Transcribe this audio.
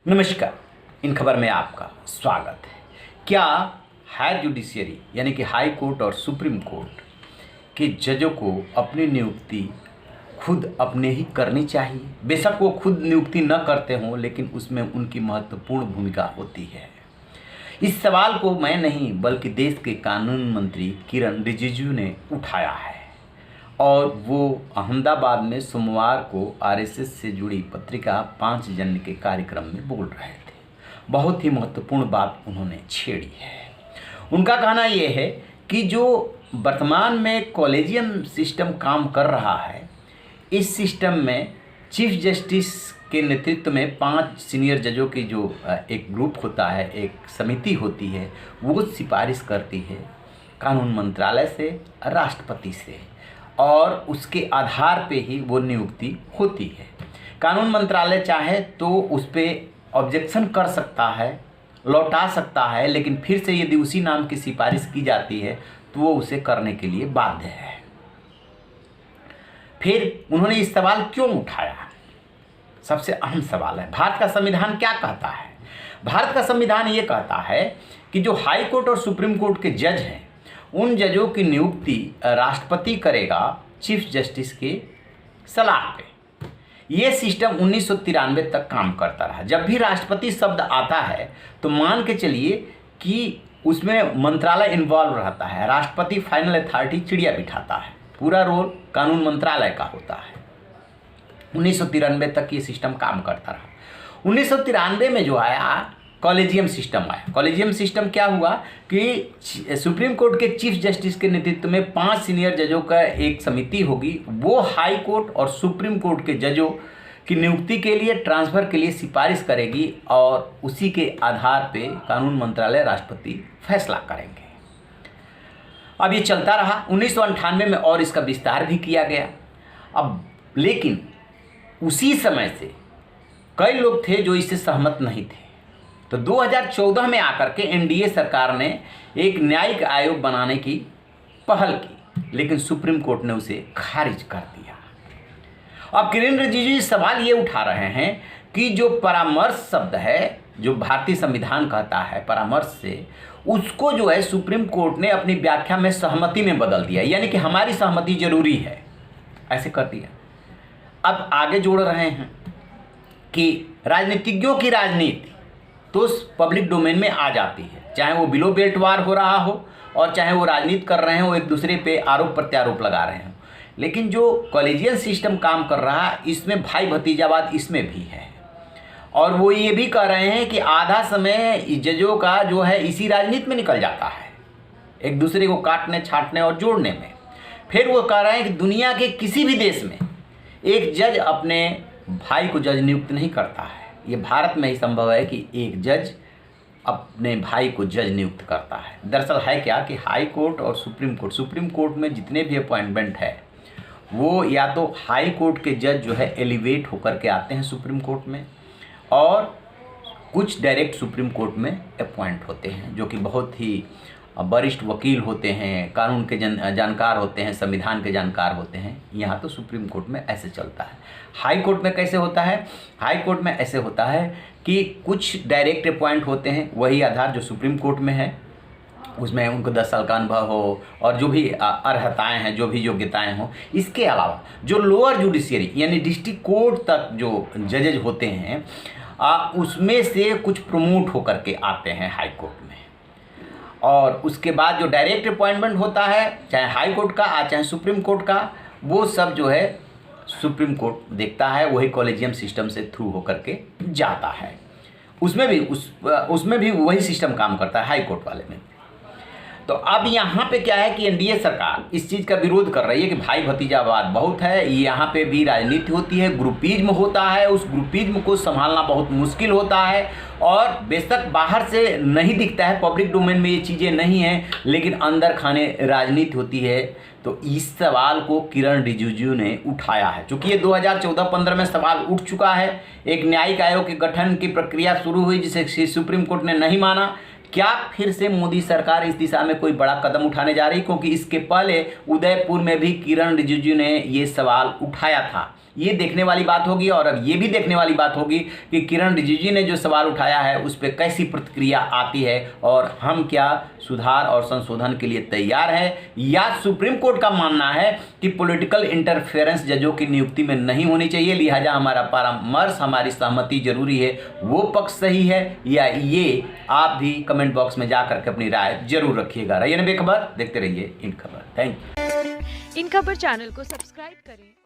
नमस्कार। इन खबर में आपका स्वागत है। क्या हायर जुडिशियरी यानी कि हाई कोर्ट और सुप्रीम कोर्ट के जजों को अपनी नियुक्ति खुद अपने ही करनी चाहिए? बेशक वो खुद नियुक्ति न करते हों, लेकिन उसमें उनकी महत्वपूर्ण भूमिका होती है। इस सवाल को मैं नहीं बल्कि देश के कानून मंत्री किरण रिजिजू ने उठाया है और वो अहमदाबाद में सोमवार को आरएसएस से जुड़ी पत्रिका 5 जनवरी के कार्यक्रम में बोल रहे थे। बहुत ही महत्वपूर्ण बात उन्होंने छेड़ी है। उनका कहना ये है कि जो वर्तमान में कॉलेजियम सिस्टम काम कर रहा है, इस सिस्टम में चीफ जस्टिस के नेतृत्व में 5 सीनियर जजों की जो एक ग्रुप होता है, एक समिति होती है, वो सिफारिश करती है कानून मंत्रालय से, राष्ट्रपति से, और उसके आधार पे ही वो नियुक्ति होती है। कानून मंत्रालय चाहे तो उस पर ऑब्जेक्शन कर सकता है, लौटा सकता है, लेकिन फिर से यदि उसी नाम की सिफारिश की जाती है तो वो उसे करने के लिए बाध्य है। फिर उन्होंने इस सवाल क्यों उठाया? सबसे अहम सवाल है, भारत का संविधान क्या कहता है? भारत का संविधान ये कहता है कि जो हाई कोर्ट और सुप्रीम कोर्ट के जज हैं, उन जजों की नियुक्ति राष्ट्रपति करेगा चीफ जस्टिस के सलाह पे। ये सिस्टम 1993 तक काम करता रहा। जब भी राष्ट्रपति शब्द आता है तो मान के चलिए कि उसमें मंत्रालय इन्वॉल्व रहता है। राष्ट्रपति फाइनल अथॉरिटी चिड़िया बिठाता है, पूरा रोल कानून मंत्रालय का होता है। 1993 तक ये सिस्टम काम करता रहा। 1993 में जो आया कॉलेजियम सिस्टम आया। कॉलेजियम सिस्टम क्या हुआ कि सुप्रीम कोर्ट के चीफ जस्टिस के नेतृत्व में 5 सीनियर जजों का एक समिति होगी। वो हाई कोर्ट और सुप्रीम कोर्ट के जजों की नियुक्ति के लिए, ट्रांसफ़र के लिए सिफारिश करेगी और उसी के आधार पे कानून मंत्रालय, राष्ट्रपति फैसला करेंगे। अब ये चलता रहा। 1998 में और इसका विस्तार भी किया गया। अब लेकिन उसी समय से कई लोग थे जो इससे सहमत नहीं थे। तो 2014 में आकर के एनडीए सरकार ने एक न्यायिक आयोग बनाने की पहल की, लेकिन सुप्रीम कोर्ट ने उसे खारिज कर दिया। अब किरण रिजिजू सवाल ये उठा रहे हैं कि जो परामर्श शब्द है, जो भारतीय संविधान कहता है परामर्श से, उसको जो है सुप्रीम कोर्ट ने अपनी व्याख्या में सहमति में बदल दिया, यानी कि हमारी सहमति जरूरी है, ऐसे कर दिया। अब आगे जोड़ रहे हैं कि राजनीतिज्ञों की राजनीति तो पब्लिक डोमेन में आ जाती है, चाहे वो बिलो बेल्ट वार हो रहा हो और चाहे वो राजनीति कर रहे हो, एक दूसरे पे आरोप प्रत्यारोप लगा रहे हो। लेकिन जो कॉलेजियन सिस्टम काम कर रहा है, इसमें भाई भतीजावाद इसमें भी है। और वो ये भी कह रहे हैं कि आधा समय जजों का जो है इसी राजनीति में निकल जाता है, एक दूसरे को काटने, छांटने और जोड़ने में। फिर वो कह रहे हैं कि दुनिया के किसी भी देश में एक जज अपने भाई को जज नियुक्त नहीं करता है। ये भारत में ही संभव है कि एक जज अपने भाई को जज नियुक्त करता है। दरअसल है क्या कि हाई कोर्ट और सुप्रीम कोर्ट में जितने भी अपॉइंटमेंट है, वो या तो हाई कोर्ट के जज जो है एलिवेट होकर के आते हैं सुप्रीम कोर्ट में, और कुछ डायरेक्ट सुप्रीम कोर्ट में अपॉइंट होते हैं, जो कि बहुत ही वरिष्ठ वकील होते हैं, कानून के जानकार होते हैं, संविधान के जानकार होते हैं। यहाँ तो सुप्रीम कोर्ट में ऐसे चलता है। हाई कोर्ट में कैसे होता है? हाई कोर्ट में ऐसे होता है कि कुछ डायरेक्ट अपॉइंट होते हैं, वही आधार जो सुप्रीम कोर्ट में है, उसमें उनको 10 साल का अनुभव हो और जो भी अर्हताएँ हैं, जो भी योग्यताएँ हों। इसके अलावा जो लोअर जुडिशियरी यानी डिस्ट्रिक्ट कोर्ट तक जो जजेज होते हैं, उसमें से कुछ प्रमोट होकर के आते हैं हाई कोर्ट में। और उसके बाद जो डायरेक्ट अपॉइंटमेंट होता है, चाहे हाई कोर्ट का चाहे सुप्रीम कोर्ट का, वो सब जो है सुप्रीम कोर्ट देखता है, वही कॉलेजियम सिस्टम से थ्रू होकर के जाता है। उसमें भी वही सिस्टम काम करता है हाई कोर्ट वाले में। तो अब यहाँ पे क्या है कि एनडीए सरकार इस चीज़ का विरोध कर रही है कि भाई भतीजावाद बहुत है, यहाँ पे भी राजनीति होती है, ग्रुपिज्म होता है, उस ग्रुपिज्म को संभालना बहुत मुश्किल होता है। और बेशक बाहर से नहीं दिखता है, पब्लिक डोमेन में ये चीज़ें नहीं हैं, लेकिन अंदर खाने राजनीति होती है। तो इस सवाल को किरण रिजिजू ने उठाया है। चूँकि ये 2014-15 में सवाल उठ चुका है, एक न्यायिक आयोग के गठन की प्रक्रिया शुरू हुई जिसे सुप्रीम कोर्ट ने नहीं माना, क्या फिर से मोदी सरकार इस दिशा में कोई बड़ा कदम उठाने जा रही? क्योंकि इसके पहले उदयपुर में भी किरण रिजिजू ने ये सवाल उठाया था। ये देखने वाली बात होगी और अब ये भी देखने वाली बात होगी कि किरण रिजिजू ने जो सवाल उठाया है उस पर कैसी प्रतिक्रिया आती है और हम क्या सुधार और संशोधन के लिए तैयार हैं, या सुप्रीम कोर्ट का मानना है कि पॉलिटिकल इंटरफेरेंस जजों की नियुक्ति में नहीं होनी चाहिए, लिहाजा हमारा परामर्श, हमारी सहमति जरूरी है, वो पक्ष सही है या ये? आप भी कमेंट बॉक्स में जा करके अपनी राय जरूर रखिएगा। रहिए बेखबर, देखते रहिए इन खबर। Thank you. इन खबर चैनल को सब्सक्राइब करें।